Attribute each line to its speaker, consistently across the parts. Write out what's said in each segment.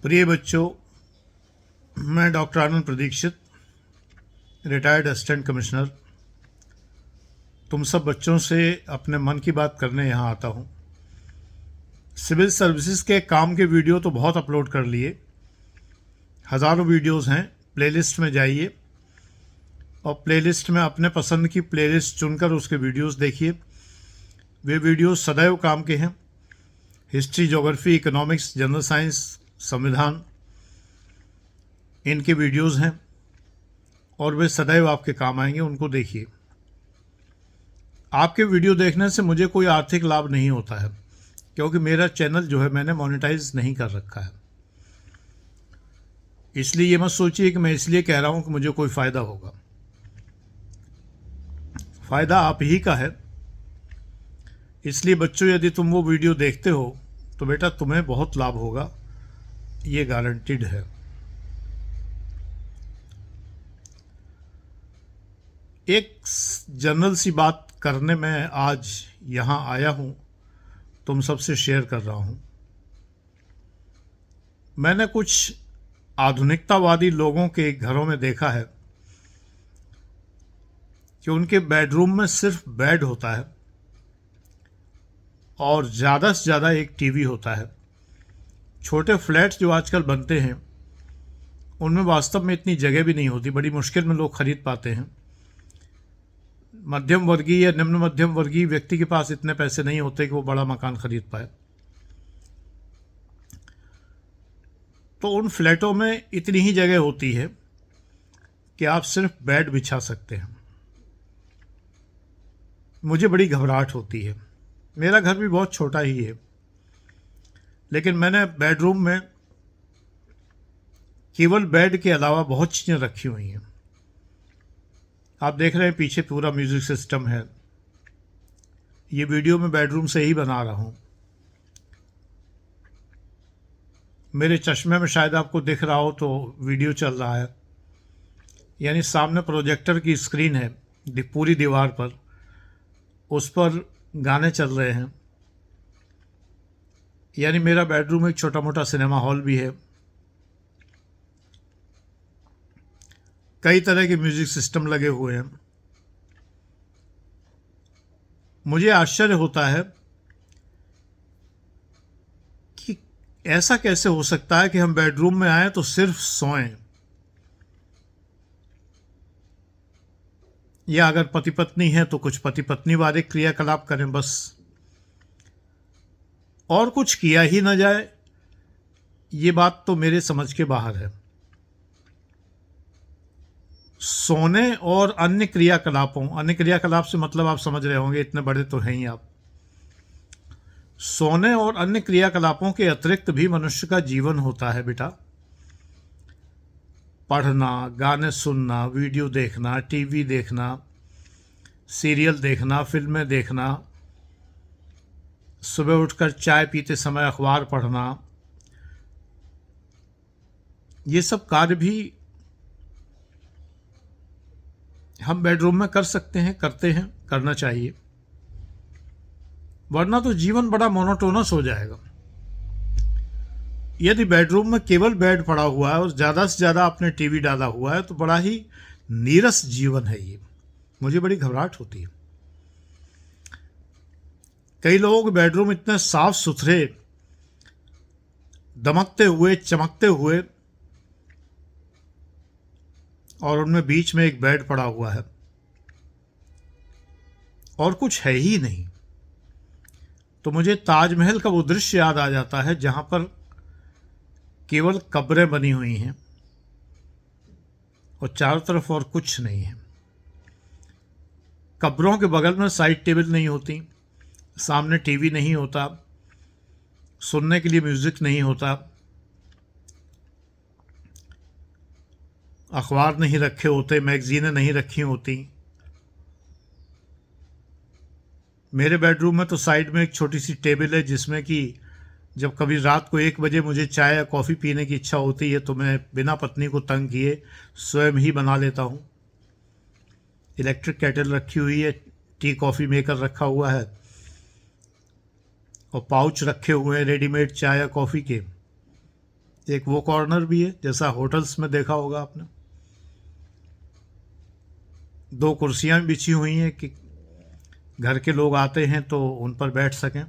Speaker 1: प्रिय बच्चों, मैं डॉक्टर आनंद प्रदीक्षित, रिटायर्ड असिस्टेंट कमिश्नर, तुम सब बच्चों से अपने मन की बात करने यहाँ आता हूँ। सिविल सर्विसेज के काम के वीडियो तो बहुत अपलोड कर लिए, हज़ारों वीडियोस हैं। प्लेलिस्ट में जाइए और प्लेलिस्ट में अपने पसंद की प्लेलिस्ट चुनकर उसके वीडियोस देखिए। वे वीडियोस सदैव काम के हैं। History, geography, economics, general science, संविधान, इनके वीडियोस हैं और वे सदैव आपके काम आएंगे। उनको देखिए। आपके वीडियो देखने से मुझे कोई आर्थिक लाभ नहीं होता है, क्योंकि मेरा चैनल जो है मैंने मोनेटाइज नहीं कर रखा है। इसलिए ये मत सोचिए कि मैं इसलिए कह रहा हूँ कि मुझे कोई फ़ायदा होगा। फ़ायदा आप ही का है। इसलिए बच्चों, यदि तुम वो वीडियो देखते हो तो बेटा तुम्हें बहुत लाभ होगा, ये गारंटीड है। एक जनरल सी बात करने में आज यहाँ आया हूँ, तुम सबसे शेयर कर रहा हूँ। मैंने कुछ आधुनिकतावादी लोगों के घरों में देखा है कि उनके बेडरूम में सिर्फ बेड होता है और ज़्यादा से ज़्यादा एक टीवी होता है। छोटे फ्लैट्स जो आजकल बनते हैं उनमें वास्तव में इतनी जगह भी नहीं होती, बड़ी मुश्किल में लोग खरीद पाते हैं। मध्यम वर्गीय या निम्न मध्यम वर्गीय व्यक्ति के पास इतने पैसे नहीं होते कि वो बड़ा मकान खरीद पाए। तो उन फ्लैटों में इतनी ही जगह होती है कि आप सिर्फ बेड बिछा सकते हैं। मुझे बड़ी घबराहट होती है। मेरा घर भी बहुत छोटा ही है, लेकिन मैंने बेडरूम में केवल बेड के अलावा बहुत चीज़ें रखी हुई हैं। आप देख रहे हैं पीछे पूरा म्यूज़िक सिस्टम है। ये वीडियो मैं बेडरूम से ही बना रहा हूँ। मेरे चश्मे में शायद आपको दिख रहा हो तो वीडियो चल रहा है, यानी सामने प्रोजेक्टर की स्क्रीन है पूरी दीवार पर, उस पर गाने चल रहे हैं। यानी मेरा बेडरूम एक छोटा मोटा सिनेमा हॉल भी है। कई तरह के म्यूज़िक सिस्टम लगे हुए हैं। मुझे आश्चर्य होता है कि ऐसा कैसे हो सकता है कि हम बेडरूम में आए तो सिर्फ सोएं, या अगर पति पत्नी है तो कुछ पति पत्नी वाले क्रियाकलाप करें बस, और कुछ किया ही ना जाए। ये बात तो मेरे समझ के बाहर है। सोने और अन्य क्रियाकलाप से मतलब आप समझ रहे होंगे, इतने बड़े तो हैं ही आप। सोने और अन्य क्रियाकलापों के अतिरिक्त भी मनुष्य का जीवन होता है बेटा। पढ़ना, गाने सुनना, वीडियो देखना, टीवी देखना, सीरियल देखना, फिल्में देखना, सुबह उठकर चाय पीते समय अखबार पढ़ना, ये सब कार्य भी हम बेडरूम में कर सकते हैं, करते हैं, करना चाहिए। वरना तो जीवन बड़ा मोनोटोनस हो जाएगा। यदि बेडरूम में केवल बेड पड़ा हुआ है और ज़्यादा से ज़्यादा आपने टीवी डाला हुआ है तो बड़ा ही नीरस जीवन है ये। मुझे बड़ी घबराहट होती है। कई लोगों के बेडरूम इतने साफ सुथरे, दमकते हुए, चमकते हुए, और उनमें बीच में एक बेड पड़ा हुआ है और कुछ है ही नहीं। तो मुझे ताजमहल का वो दृश्य याद आ जाता है जहां पर केवल कब्रें बनी हुई हैं और चारों तरफ और कुछ नहीं है। कब्रों के बगल में साइड टेबल नहीं होती, सामने टीवी नहीं होता, सुनने के लिए म्यूजिक नहीं होता, अखबार नहीं रखे होते, मैगजीनें नहीं रखी होती। मेरे बेडरूम में तो साइड में एक छोटी सी टेबल है जिसमें कि जब कभी रात को 1 बजे मुझे चाय या कॉफ़ी पीने की इच्छा होती है तो मैं बिना पत्नी को तंग किए स्वयं ही बना लेता हूँ। इलेक्ट्रिक केटल रखी हुई है, टी कॉफ़ी मेकर रखा हुआ है और पाउच रखे हुए हैं रेडीमेड चाय या कॉफ़ी के। एक वो कॉर्नर भी है जैसा होटल्स में देखा होगा आपने। 2 कुर्सियां बिछी हुई हैं कि घर के लोग आते हैं तो उन पर बैठ सकें।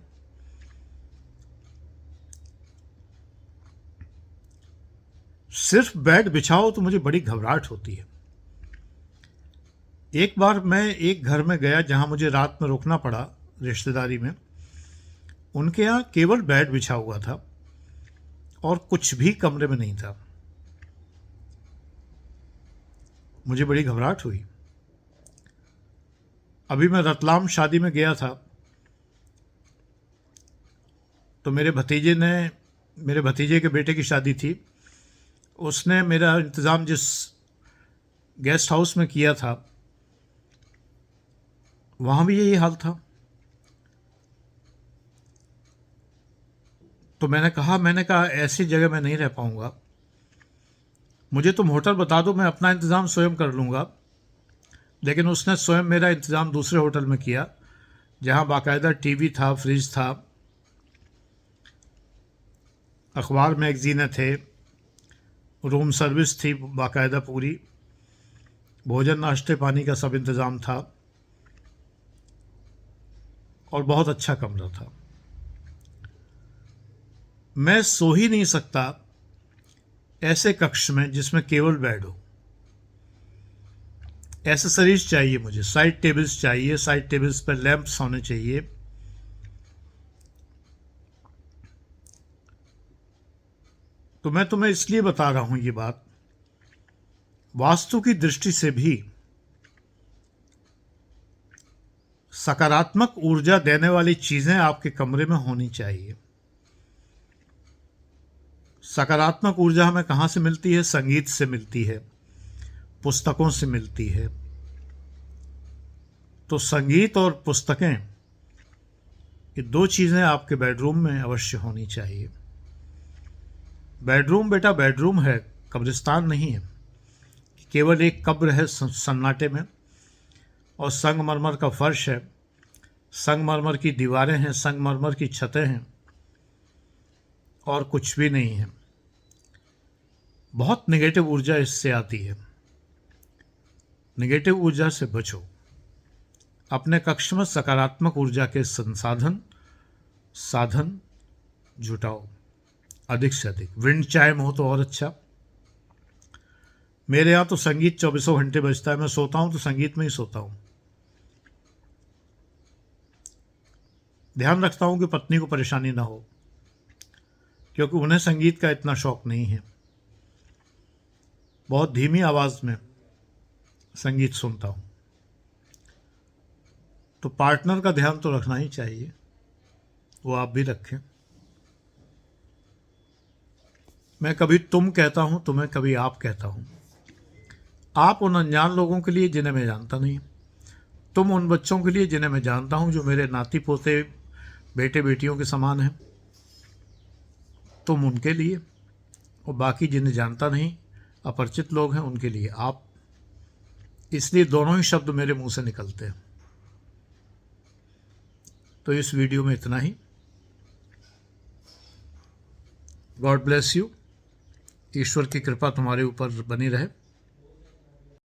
Speaker 1: सिर्फ बेड बिछाओ तो मुझे बड़ी घबराहट होती है। एक बार मैं एक घर में गया जहां मुझे रात में रुकना पड़ा रिश्तेदारी में। उनके यहाँ केवल बेड बिछा हुआ था और कुछ भी कमरे में नहीं था। मुझे बड़ी घबराहट हुई। अभी मैं रतलाम शादी में गया था तो मेरे भतीजे के बेटे की शादी थी। उसने मेरा इंतज़ाम जिस गेस्ट हाउस में किया था वहाँ भी यही हाल था। तो मैंने कहा ऐसी जगह मैं नहीं रह पाऊँगा, मुझे तुम होटल बता दो, मैं अपना इंतज़ाम स्वयं कर लूँगा। लेकिन उसने स्वयं मेरा इंतज़ाम दूसरे होटल में किया जहाँ बाकायदा टीवी था, फ्रिज था, अखबार मैगज़ीनें थे, रूम सर्विस थी बाकायदा पूरी, भोजन नाश्ते पानी का सब इंतज़ाम था और बहुत अच्छा कमरा था। मैं सो ही नहीं सकता ऐसे कक्ष में जिसमें केवल बेड हो। एसेसरीज चाहिए मुझे, साइड टेबल्स चाहिए, साइड टेबल्स पर लैंप्स होने चाहिए। तो मैं तुम्हें इसलिए बता रहा हूं ये बात, वास्तु की दृष्टि से भी सकारात्मक ऊर्जा देने वाली चीजें आपके कमरे में होनी चाहिए। सकारात्मक ऊर्जा हमें कहाँ से मिलती है? संगीत से मिलती है, पुस्तकों से मिलती है। तो संगीत और पुस्तकें, ये 2 चीज़ें आपके बेडरूम में अवश्य होनी चाहिए। बेडरूम बेटा बेडरूम है, कब्रिस्तान नहीं है। केवल एक कब्र है सन्नाटे में और संगमरमर का फर्श है, संगमरमर की दीवारें हैं, संगमरमर की छतें हैं और कुछ भी नहीं है। बहुत नेगेटिव ऊर्जा इससे आती है। नेगेटिव ऊर्जा से बचो। अपने कक्ष में सकारात्मक ऊर्जा के साधन जुटाओ अधिक से अधिक। विंड चाइम हो तो और अच्छा। मेरे यहाँ तो संगीत 24 घंटे बजता है। मैं सोता हूँ तो संगीत में ही सोता हूँ। ध्यान रखता हूँ कि पत्नी को परेशानी ना हो, क्योंकि उन्हें संगीत का इतना शौक नहीं है। बहुत धीमी आवाज़ में संगीत सुनता हूँ। तो पार्टनर का ध्यान तो रखना ही चाहिए, वो आप भी रखें। मैं कभी तुम कहता हूँ, तुम्हें कभी आप कहता हूँ। आप उन अनजान लोगों के लिए जिन्हें मैं जानता नहीं, तुम उन बच्चों के लिए जिन्हें मैं जानता हूँ, जो मेरे नाती पोते बेटे बेटियों के समान हैं। तुम उनके लिए, और बाकी जिन्हें जानता नहीं, अपरिचित लोग हैं, उनके लिए आप। इसलिए दोनों ही शब्द मेरे मुंह से निकलते हैं। तो इस वीडियो में इतना ही। God bless you. ईश्वर की कृपा तुम्हारे ऊपर बनी रहे।